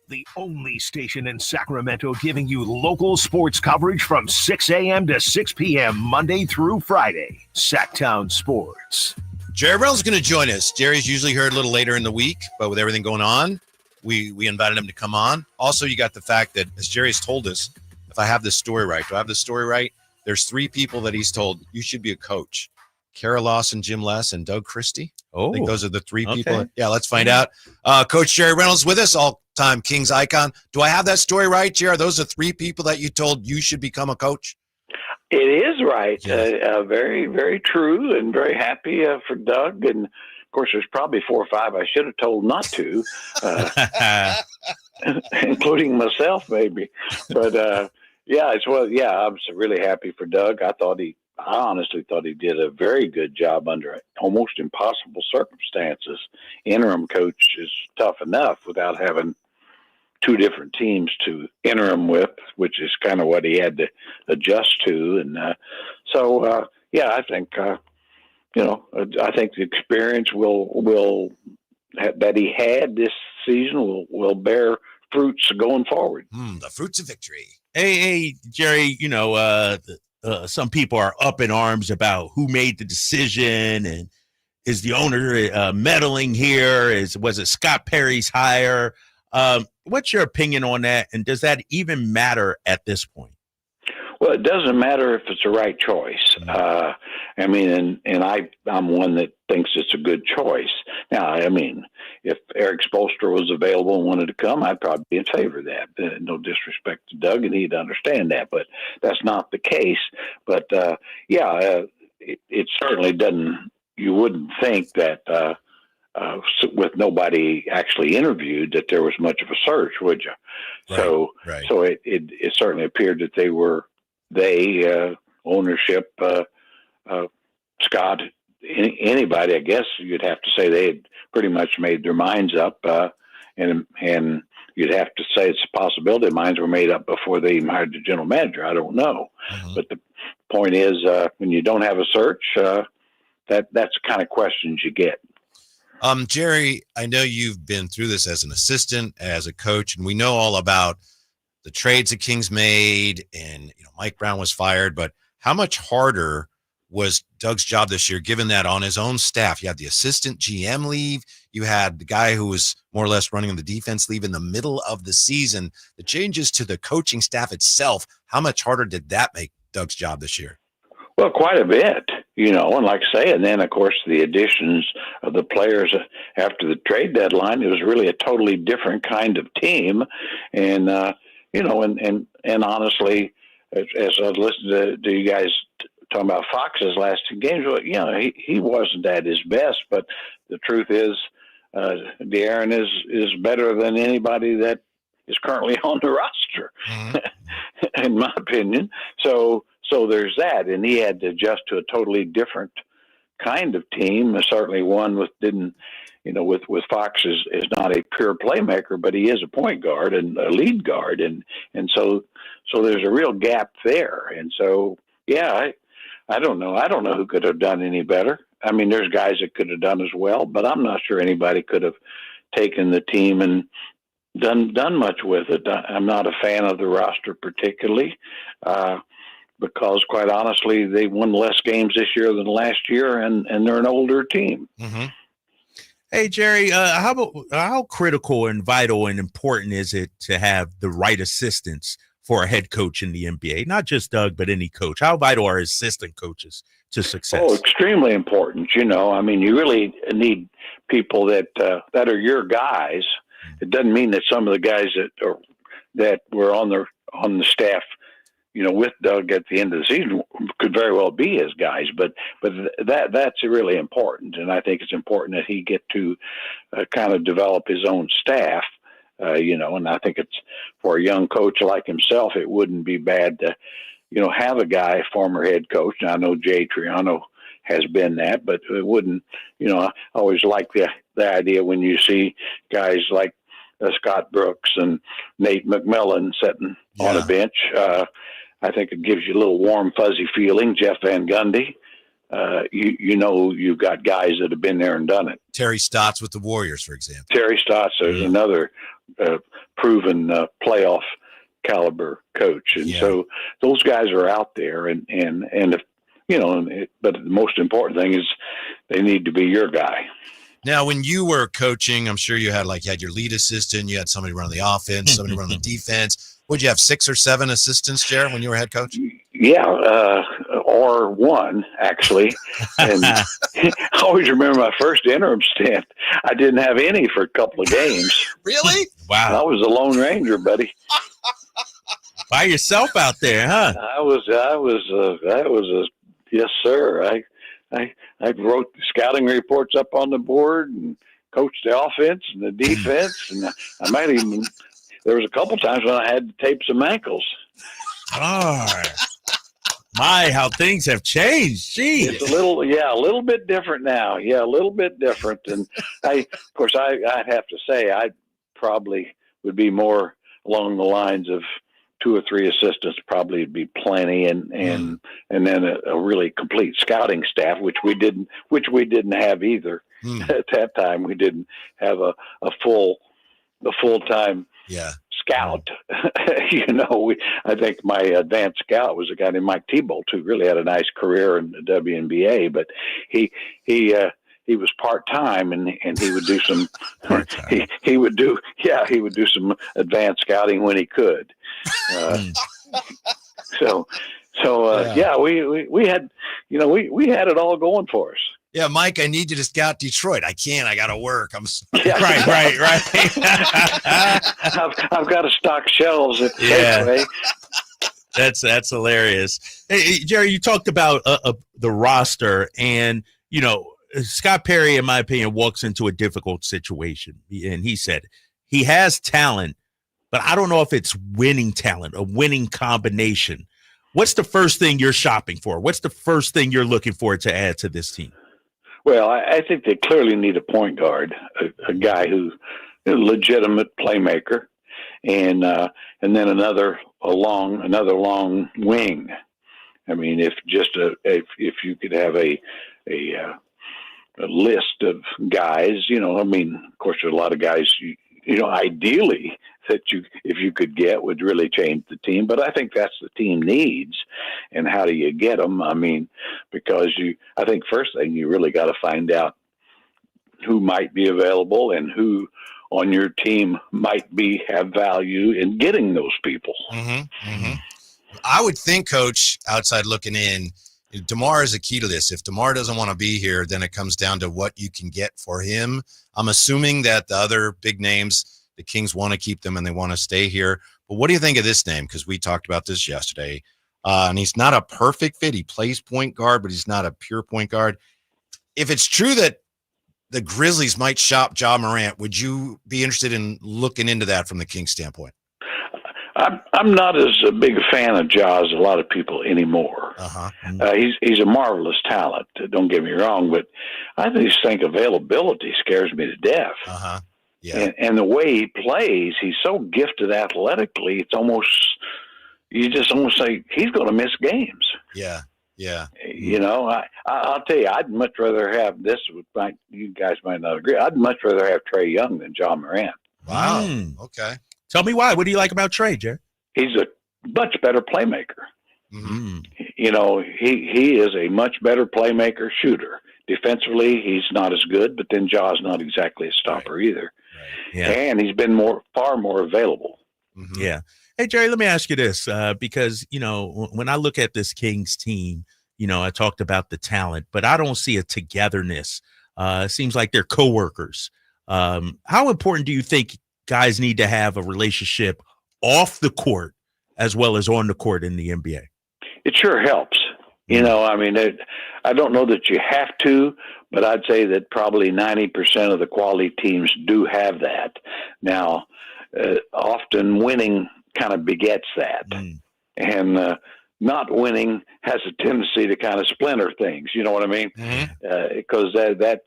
The only station in Sacramento giving you local sports coverage from 6 a.m. to 6 p.m. Monday through Friday. Sactown Sports. Jerry Reynolds is going to join us. Jerry's usually here a little later in the week, but with everything going on, we invited him to come on. Also, you got the fact that, as Jerry's told us, if I have this story right, do I have this story right? There's 3 people that he's told, you should be a coach. Kara Lawson, Jim Les, and Doug Christie. Oh, I think those are the 3 people. okay. Yeah, let's find out. Coach Jerry Reynolds with us, all-time Kings icon. Do I have that story right, Jerry? Are those the 3 people that you told you should become a coach? It is right. Yeah. Very, very true, and very happy for Doug. And, of course, there's probably 4 or 5 I should have told not to, including myself maybe. But, I was really happy for Doug. I honestly thought he did a very good job under almost impossible circumstances. Interim coach is tough enough without having 2 different teams to interim with, which is kind of what he had to adjust to. And I think, I think the experience that he had this season will bear fruits going forward. The fruits of victory. Hey, Jerry, some people are up in arms about who made the decision, and is the owner meddling here? Was it Scott Perry's hire? What's your opinion on that, and does that even matter at this point? Well, it doesn't matter if it's the right choice. I'm one that thinks it's a good choice. Now, if Eric Spoelstra was available and wanted to come, I'd probably be in favor of that. No disrespect to Doug, and he'd understand that, but that's not the case. But, it certainly doesn't – you wouldn't think that with nobody actually interviewed that there was much of a search, would you? Right. So it certainly appeared that ownership, Scott, anybody, I guess you'd have to say they had pretty much made their minds up, and you'd have to say it's a possibility minds were made up before they even hired the general manager. I don't know. Mm-hmm. But the point is, when you don't have a search, that's the kind of questions you get. Jerry, I know you've been through this as an assistant, as a coach, and we know all about the trades the Kings made, and Mike Brown was fired. But how much harder was Doug's job this year, given that on his own staff, you had the assistant GM leave, you had the guy who was more or less running the defense leave in the middle of the season, the changes to the coaching staff itself, how much harder did that make Doug's job this year? Well, quite a bit, and like I say, and then, of course, the additions of the players after the trade deadline, it was really a totally different kind of team. And, and honestly, as I listened to you guys talking about Fox's last 2 games, well, he wasn't at his best, but the truth is, De'Aaron is better than anybody that is currently on the roster, in my opinion. So there's that, and he had to adjust to a totally different kind of team. Certainly one with Fox is not a pure playmaker, but he is a point guard and a lead guard, and so there's a real gap there. And so, I don't know. I don't know who could have done any better. There's guys that could have done as well, but I'm not sure anybody could have taken the team and done much with it. I'm not a fan of the roster particularly, because quite honestly, they won less games this year than last year, and they're an older team. Mm-hmm. Hey, Jerry, how critical and vital and important is it to have the right assistants for a head coach in the NBA? Not just Doug, but any coach. How vital are assistant coaches to success? Oh, extremely important. You really need people that are your guys. It doesn't mean that some of the guys that were on the staff, with Doug at the end of the season could very well be his guys, but that's really important. And I think it's important that he get to kind of develop his own staff, and I think it's for a young coach like himself, it wouldn't be bad to, have a guy, former head coach. Now, I know Jay Triano has been that, but it wouldn't, I always like the idea when you see guys like Scott Brooks and Nate McMillan sitting on a bench. I think it gives you a little warm, fuzzy feeling. Jeff Van Gundy, you've got guys that have been there and done it. Terry Stotts with the Warriors, for example. Terry Stotts is another proven playoff caliber coach. And so those guys are out there, and if, but the most important thing is they need to be your guy. Now, when you were coaching, I'm sure you had your lead assistant, you had somebody running the offense, somebody running the defense. Would you have 6 or 7 assistants, Jared, when you were head coach? Yeah, or one, actually. And I always remember my first interim stint. I didn't have any for a couple of games. Really? Wow. I was a Lone Ranger, buddy. By yourself out there, huh? I was yes, sir. I wrote the scouting reports up on the board and coached the offense and the defense, and I might even. There was a couple times when I had to tape some ankles. Oh, my, how things have changed. Jeez. It's a little bit different now. Yeah, a little bit different. And I'd have to say I probably would be more along the lines of 2 or 3 assistants. Probably would be plenty, and then a really complete scouting staff, which we didn't have either at that time. We didn't have a full-time scout. I think my advanced scout was a guy named Mike Thibault, who really had a nice career in the WNBA, but he was part-time, and he would do some he would do some advanced scouting when he could. We had it all going for us. Yeah, Mike, I need you to scout Detroit. I can't. I got to work. I'm sorry. Yeah. Right. I've got to stock shelves at Safeway. That's hilarious. Hey, Jerry, you talked about the roster, and Scott Perry, in my opinion, walks into a difficult situation, and he said he has talent, but I don't know if it's winning talent, a winning combination. What's the first thing you're shopping for? What's the first thing you're looking for to add to this team? Well, I think they clearly need a point guard, a guy who's a legitimate playmaker, and then another long wing. I mean, if you could have a list of guys, of course, there's a lot of guys, ideally that if you could get, would really change the team. But I think that's the team needs. And how do you get them? I mean, because I think first thing you really got to find out who might be available and who on your team might have value in getting those people. Mm-hmm, mm-hmm. I would think, Coach, outside looking in, DeMar is a key to this. If DeMar doesn't want to be here, then it comes down to what you can get for him. I'm assuming that the other big names, the Kings want to keep them and they want to stay here. But what do you think of this name? Because we talked about this yesterday. And he's not a perfect fit. He plays point guard, but he's not a pure point guard. If it's true that the Grizzlies might shop Ja Morant, would you be interested in looking into that from the Kings standpoint? I'm not as a big a fan of Ja as a lot of people anymore. He's a marvelous talent. Don't get me wrong, but I just think availability scares me to death. Yeah. And the way he plays, he's so gifted athletically. It's almost say he's going to miss games. Yeah. I'll tell you, I'd much rather have this. You guys might not agree. I'd much rather have Trae Young than Ja Morant. Wow. Okay. Tell me why. What do you like about Trae, Jerry? He's a much better playmaker. Mm-hmm. He is a much better playmaker, shooter. Defensively, he's not as good, but then Ja's not exactly a stopper either. Right. Yeah. And he's been far more available. Mm-hmm. Yeah. Hey, Jerry, let me ask you this, because, when I look at this Kings team, I talked about the talent, but I don't see a togetherness. It seems like they're coworkers. How important do you think guys need to have a relationship off the court as well as on the court in the NBA? It sure helps. I don't know that you have to, but I'd say that probably 90% of the quality teams do have that. Now, often winning kind of begets that. And not winning has a tendency to kind of splinter things. You know what I mean? Because that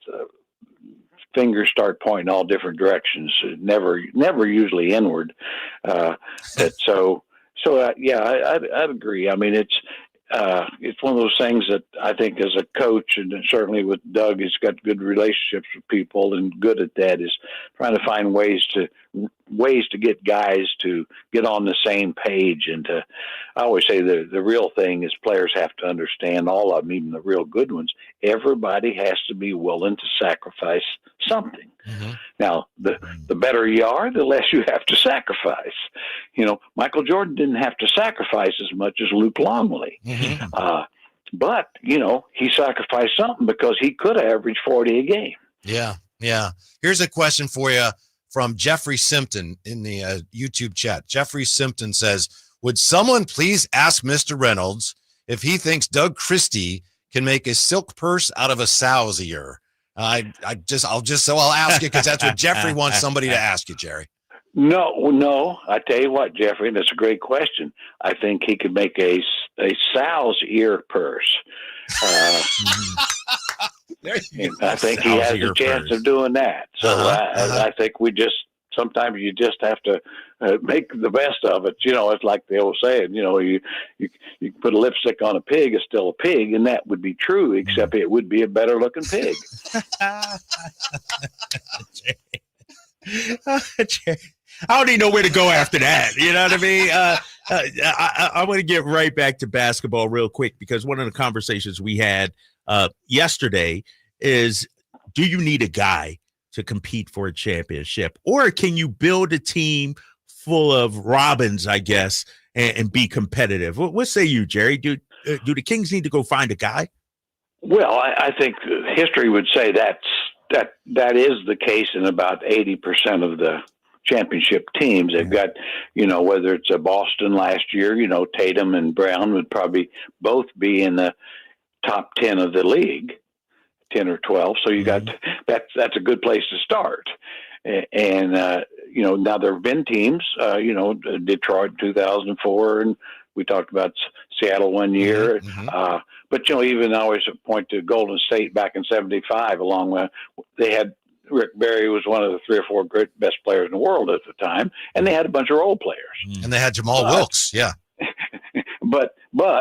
fingers start pointing all different directions, never usually inward. I'd agree. I mean, it's one of those things that I think as a coach, and certainly with Doug, he's got good relationships with people and good at that, is trying to find ways to ways to get guys to get on the same page. And I always say the real thing is players have to understand, all of them, even the real good ones. Everybody has to be willing to sacrifice something. Mm-hmm. Now, the better you are, the less you have to sacrifice. Michael Jordan didn't have to sacrifice as much as Luke Longley. Mm-hmm. But, he sacrificed something because he could have averaged 40 a game. Yeah. Here's a question for you from Jeffrey Simpton in the YouTube chat. Jeffrey Simpton says, would someone please ask Mr. Reynolds if he thinks Doug Christie can make a silk purse out of a sow's ear? I'll ask you because that's what Jeffrey wants somebody to ask you, Jerry. No. I tell you what, Jeffrey, that's a great question. I think he could make a sow's ear purse. I think he has a chance of doing that. So I think sometimes you just have to make the best of it. It's like the old saying, you put a lipstick on a pig, it's still a pig, and that would be true, except it would be a better looking pig. Jerry, I don't even know where to go after that. You know what I mean? I want to get right back to basketball real quick, because one of the conversations we had yesterday is, do you need a guy to compete for a championship, or can you build a team full of Robins, I guess, and be competitive? What say you, Jerry? Do the Kings need to go find a guy? Well, I think history would say that is the case in about 80% of the championship teams. They've got, whether it's a Boston last year, Tatum and Brown would probably both be in the top 10 of the league, 10 or 12. So you got that's a good place to start. And now there have been teams, Detroit in 2004, and we talked about Seattle one year. Mm-hmm. But even I always point to Golden State back in '75, along with they had Rick Barry was one of the 3 or 4 great best players in the world at the time, and they had a bunch of role players. And they had Jamal Wilkes, yeah. But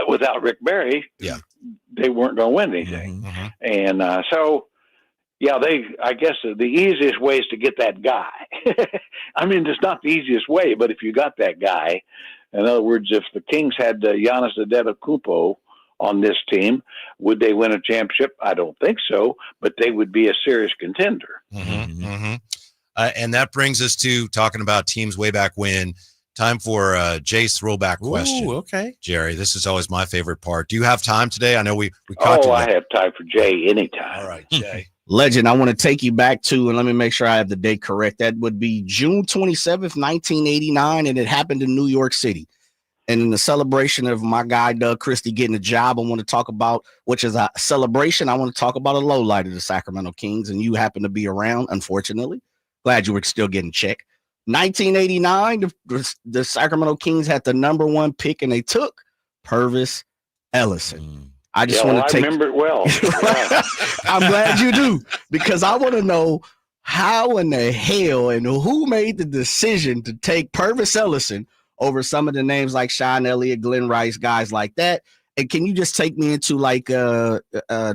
without Rick Barry, they weren't going to win anything. Mm-hmm. And I guess the easiest way is to get that guy. I mean, it's not the easiest way, but if you got that guy, in other words, if the Kings had Giannis Antetokounmpo on this team, would they win a championship? I don't think so, but they would be a serious contender. Mm-hmm. Mm-hmm. And that brings us to talking about teams way back when. Time for Jay's throwback question. Okay. Jerry, this is always my favorite part. Do you have time today? I know we caught you. I have time for Jay anytime. All right, Jay. Legend, I want to take you back to, and let me make sure I have the date correct. That would be June 27th, 1989, and it happened in New York City. And in the celebration of my guy, Doug Christie, getting a job, I want to talk about, which is a celebration, I want to talk about a low light of the Sacramento Kings, and you happen to be around, unfortunately. Glad you were still getting checked. 1989, the Sacramento Kings had the number 1 pick, and they took Purvis Ellison. I remember it well. I'm glad you do, because I want to know how in the hell and who made the decision to take Purvis Ellison over some of the names like Sean Elliott, Glenn Rice, guys like that. And can you just take me into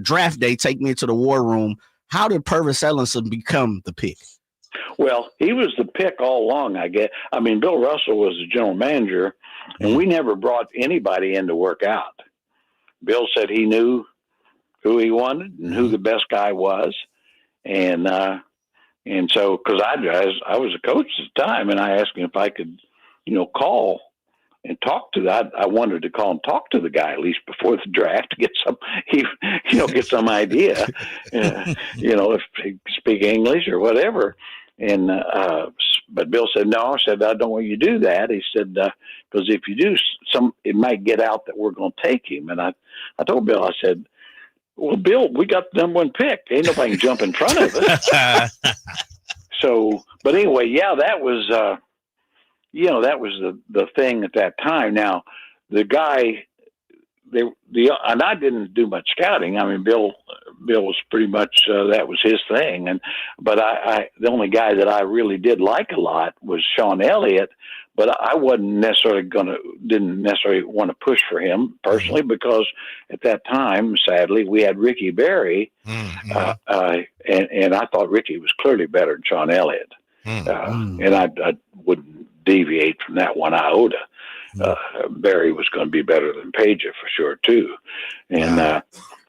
draft day, take me into the war room? How did Purvis Ellison become the pick? Well, he was the pick all along, I guess. I mean, Bill Russell was the general manager, and we never brought anybody in to work out. Bill said he knew who he wanted and who the best guy was. And so, because I was a coach at the time, and I asked him if I could, call and talk to that. I wanted to call and talk to the guy at least before the draft to get some idea, if he speak English or whatever. And, but Bill said, no. I said, I don't want you to do that. He said, because if you do, it might get out that we're going to take him. And I told Bill, I said, well, Bill, we got the number 1 pick. Ain't nobody can jump in front of us. So, but anyway, that was, that was the thing at that time. Now, the guy, and I didn't do much scouting. I mean, Bill was pretty much that was his thing. But the only guy that I really did like a lot was Sean Elliott. But I didn't necessarily want to push for him personally, because at that time, sadly, we had Ricky Berry, and I thought Ricky was clearly better than Sean Elliott. And I wouldn't deviate from that one iota. Barry was going to be better than Page for sure too. And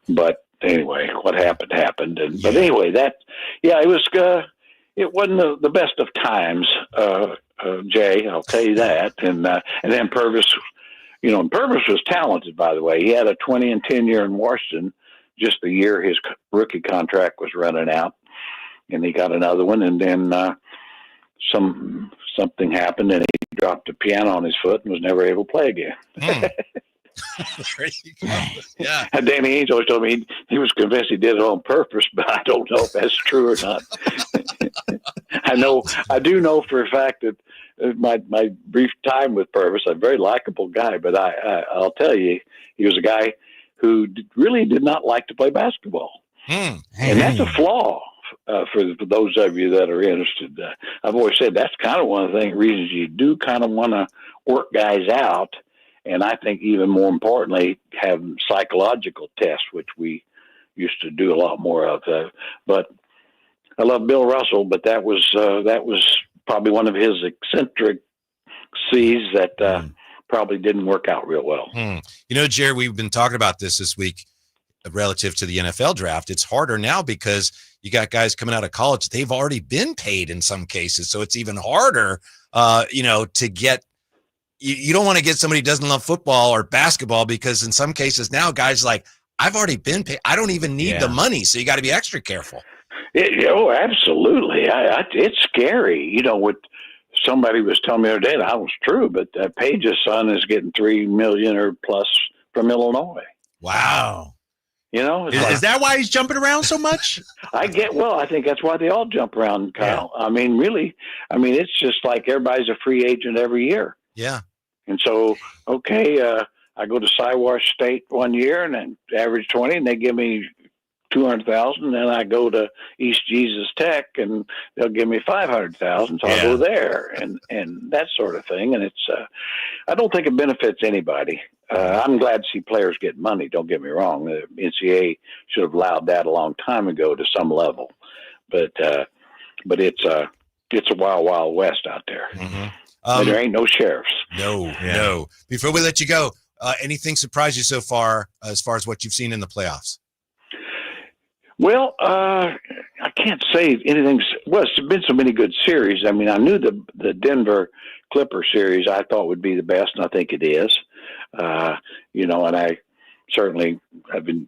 but anyway, what happened. But anyway, it wasn't the best of times, Jay. I'll tell you that. And then Purvis, Purvis was talented, by the way. He had a 20 and 10 year in Washington, just the year his rookie contract was running out, and he got another one. And then something happened, and he dropped a piano on his foot and was never able to play again. There you go. Yeah. And Danny Ainge always told me he was convinced he did it on purpose, but I don't know if that's true or not. I do know for a fact that my brief time with Purvis, a very likable guy, but I'll tell you, he was a guy who really did not like to play basketball. And that's a flaw for those of you that are interested. I've always said that's kind of one of the reasons you do kind of want to work guys out. And I think even more importantly, have psychological tests, which we used to do a lot more of. But I love Bill Russell, but that was probably one of his eccentric C's that probably didn't work out real well. Jerry, we've been talking about this week relative to the NFL draft. It's harder now because you got guys coming out of college. They've already been paid in some cases. So it's even harder, to get. You don't want to get somebody who doesn't love football or basketball because in some cases now guys like, I've already been paid. I don't even need the money. So you got to be extra careful. Absolutely. It's scary. What somebody was telling me the other day, that was true, but Page's son is getting $3 million or plus from Illinois. Wow. Is that why he's jumping around so much? I think that's why they all jump around, Kyle. Yeah. I mean, really, it's just like everybody's a free agent every year. Yeah. And so, I go to Siwash State one year and then average 20 and they give me $200,000. Then I go to East Jesus Tech and they'll give me $500,000. So I'll go there and that sort of thing. And it's, I don't think it benefits anybody. I'm glad to see players get money. Don't get me wrong. The NCAA should have allowed that a long time ago to some level, but it's a wild, wild west out there. And there ain't no sheriffs. No. Before we let you go, anything surprised you so far as what you've seen in the playoffs? Well, I can't say anything. Well, it's been so many good series. I mean, I knew the Denver Clipper series I thought would be the best, and I think it is. And I certainly have been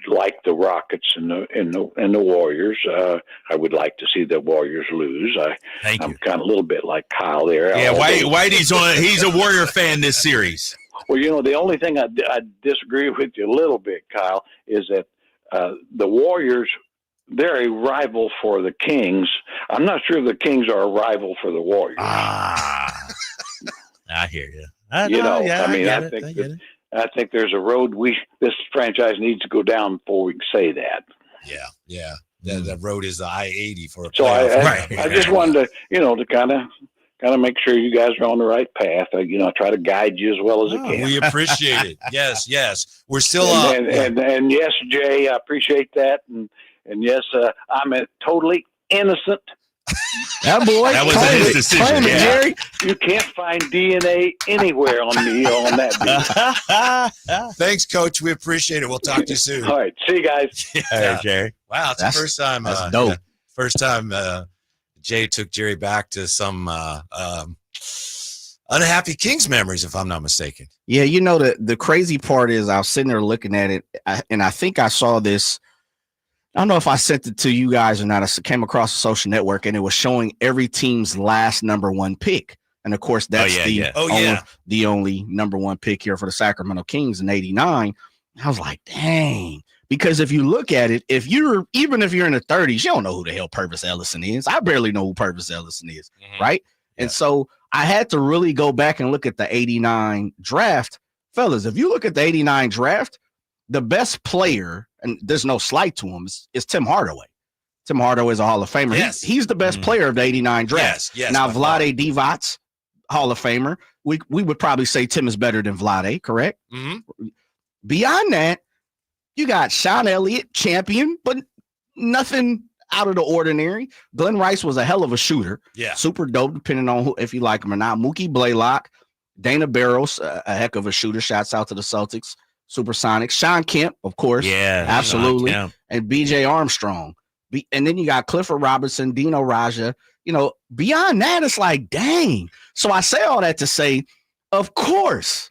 like the Rockets and the Warriors. I would like to see the Warriors lose. I'm kind of a little bit like Kyle there. Yeah, he's a Warrior fan this series. Well, the only thing I disagree with you a little bit, Kyle, is that the Warriors, they're a rival for the Kings. I'm not sure the Kings are a rival for the Warriors. I hear you. I think there's a road this franchise needs to go down before we can say that. Yeah. That road is the I-80 for a so playoff. I just wanted to kind of make sure you guys are on the right path. I try to guide you as well as I can. We appreciate it. Yes. We're still and yes, Jay, I appreciate that. And yes, I'm totally innocent. That boy. That was his decision. Jerry. You can't find DNA anywhere on me on that deal. Thanks, Coach. We appreciate it. We'll talk to you soon. All right. See you guys. All right, Jerry. Wow, it's the first time. That's dope. First time Jay took Jerry back to some unhappy Kings memories, if I'm not mistaken. Yeah, the crazy part is I was sitting there looking at it, and I think I saw this. I don't know if I sent it to you guys or not. I came across a social network, and it was showing every team's last number one pick. And, of course, that's the only number one pick here for the Sacramento Kings in 89. I was like, dang. Because if you look at it, even if you're in the 30s, you don't know who the hell Purvis Ellison is. I barely know who Purvis Ellison is, right? Yeah. And so I had to really go back and look at the 89 draft. Fellas, if you look at the 89 draft, the best player, and there's no slight to him, is Tim Hardaway. Tim Hardaway is a Hall of Famer. Yes. He's the best player of the 89 draft. Yes. Now, Vlade Divac, Hall of Famer. We would probably say Tim is better than Vlade, correct? Mm-hmm. Beyond that, you got Sean Elliott, champion, but nothing out of the ordinary. Glenn Rice was a hell of a shooter. Yeah. Super dope, depending on if you like him or not. Mookie Blaylock, Dana Barros, a heck of a shooter. Shouts out to the Celtics. Supersonics. Sean Kemp, of course. Yeah. Absolutely. And BJ Armstrong. And then you got Clifford Robinson, Dino Raja. Beyond that, it's like, dang. So I say all that to say, of course,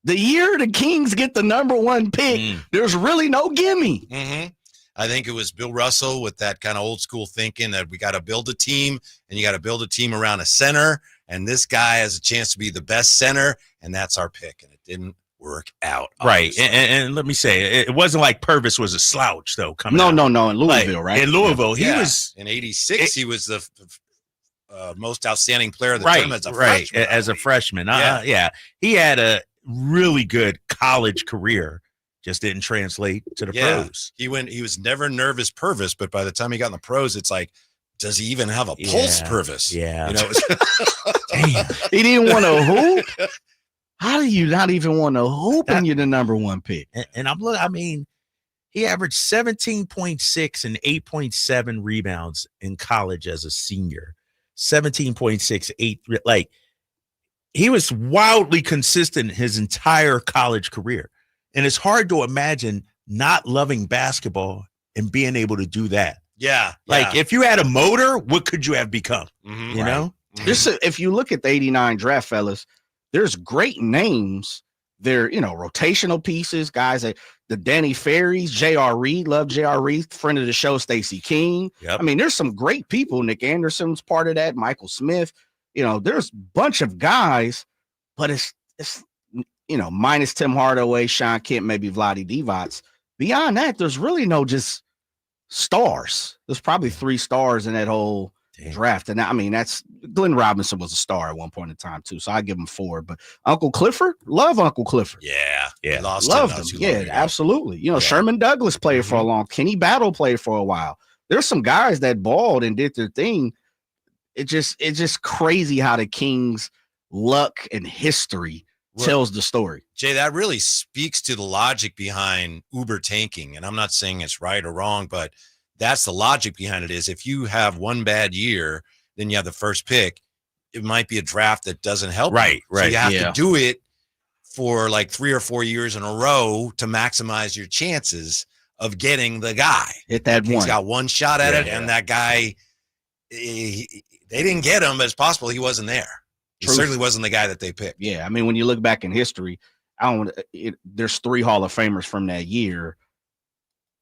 the year the Kings get the number 1 pick, there's really no gimme. Mm-hmm. I think it was Bill Russell with that kind of old school thinking that we got to build a team, and you got to build a team around a center, and this guy has a chance to be the best center, and that's our pick, and it didn't work out. Right. And let me say, it wasn't like Purvis was a slouch, though. No, in Louisville, right? In Louisville, he was. In 86, he was the most outstanding player of the tournament as a freshman. He had a really good college career, just didn't translate to the pros. He was never nervous Purvis, but by the time he got in the pros, it's like, does he even have a pulse Purvis? Yeah. Damn. He didn't want to hoop? How do you not even want to hoop and you're the number 1 pick? And he averaged 17.6 and 8.7 rebounds in college as a senior. 17.6, 8, like he was wildly consistent his entire college career. And it's hard to imagine not loving basketball and being able to do that. Yeah. Like if you had a motor, what could you have become? Mm-hmm, you know? Mm-hmm. If you look at the 89 draft, fellas, there's great names. They're, rotational pieces, guys like the Danny Ferries, J.R. Reed, love J.R. Reed, friend of the show, Stacey King. Yep. There's some great people. Nick Anderson's part of that, Michael Smith. There's a bunch of guys, but it's minus Tim Hardaway, Sean Kemp, maybe Vlade Divac. Beyond that, there's really no just stars. There's probably 3 stars in that whole draft. And that's Glenn Robinson was a star at one point in time too. So I give him 4. But Uncle Clifford, love Uncle Clifford. Yeah. Loved him. Yeah, absolutely. Sherman Douglas played for a long. Kenny Battle played for a while. There's some guys that balled and did their thing. It's just crazy how the Kings' luck and history tells the story. Jay, that really speaks to the logic behind Uber tanking. And I'm not saying it's right or wrong, but that's the logic behind it is if you have one bad year, then you have the first pick, it might be a draft that doesn't help. Right. So you have to do it for like 3 or 4 years in a row to maximize your chances of getting the guy. Hit that one. He's got one shot at it, and that guy, they didn't get him, but it's possible he wasn't there. He certainly wasn't the guy that they picked. Yeah, when you look back in history, there's 3 Hall of Famers from that year.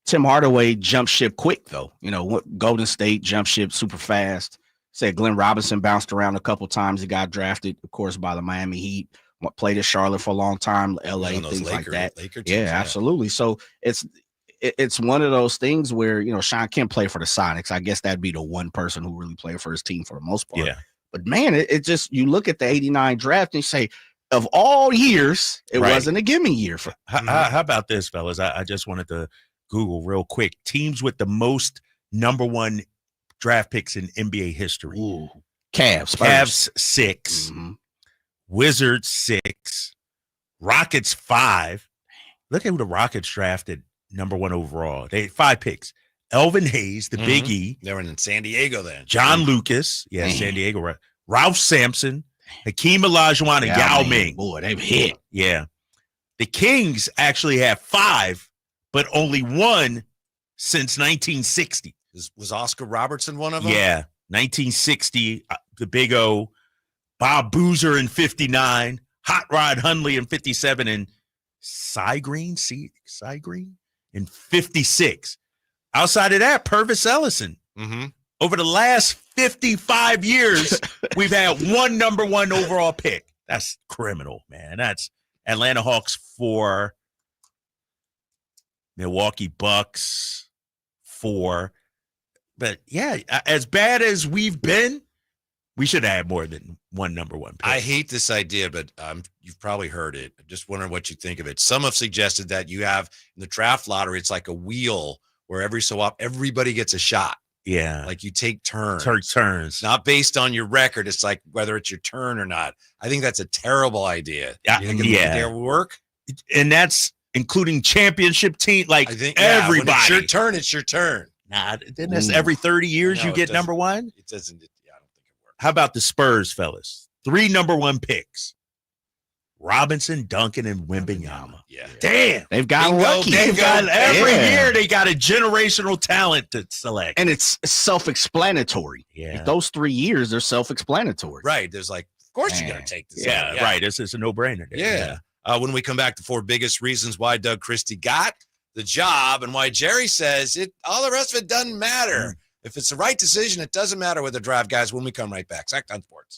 Tim Hardaway jumped ship quick, though. Golden State jumped ship super fast. Said Glenn Robinson bounced around a couple times. He got drafted, of course, by the Miami Heat. Played at Charlotte for a long time, LA, things like that. Absolutely. So it's one of those things where, Sean Kemp played for the Sonics. I guess that'd be the one person who really played for his team for the most part. Yeah. But man, it just, you look at the 89 draft and you say, of all years, it wasn't a gimme year for. How about this, fellas? I just wanted to Google real quick. Teams with the most number 1 draft picks in NBA history. Ooh. Cavs 6, Wizards 6, Rockets 5. Look at who the Rockets drafted number 1 overall. They had 5 picks. Elvin Hayes, the Big E. They were in San Diego then. John Lucas. Yeah, San Diego. Right. Ralph Sampson, Hakeem Olajuwon, and Yao Ming. Boy, they've hit. Yeah. The Kings actually have 5, but only 1 since 1960. Was Oscar Robertson one of them? Yeah. 1960, the Big O. Bob Boozer in 59. Hot Rod Hundley in 57. And Cy Green in 56. Outside of that, Purvis Ellison. Over the last 55 years, we've had 1 number 1 overall pick. That's criminal, man. That's Atlanta Hawks 4, Milwaukee Bucks 4. But yeah, as bad as we've been, we should have more than 1 number 1 pick. I hate this idea, but you've probably heard it. I'm just wondering what you think of it. Some have suggested that you have in the draft lottery, it's like a wheel where every so often everybody gets a shot. Yeah. Like you take turns. Turns. Not based on your record. It's like whether it's your turn or not. I think that's a terrible idea. You think it'll work? And that's including championship team. Like I think everybody. When it's your turn, it's your turn. Nah, then that's every 30 years No, you it get doesn't. number one. It doesn't. I don't think it works. How about the Spurs, fellas? 3 number 1 picks: Robinson, Duncan, and Wembanyama. Yeah. Damn, They've got Bingo, lucky. they've got every Yeah. year they got a generational talent to select. And it's self-explanatory. Yeah. Those 3 years, they're self-explanatory. Right. There's like, of course you're Man. going to take this. Yeah, out. right. This is a no-brainer. There. Yeah. When we come back, the 4 biggest reasons why Doug Christie got the job and why Jerry says all the rest of it doesn't matter. If it's the right decision, it doesn't matter with the draft, guys. When we come right back, Sactown Sports.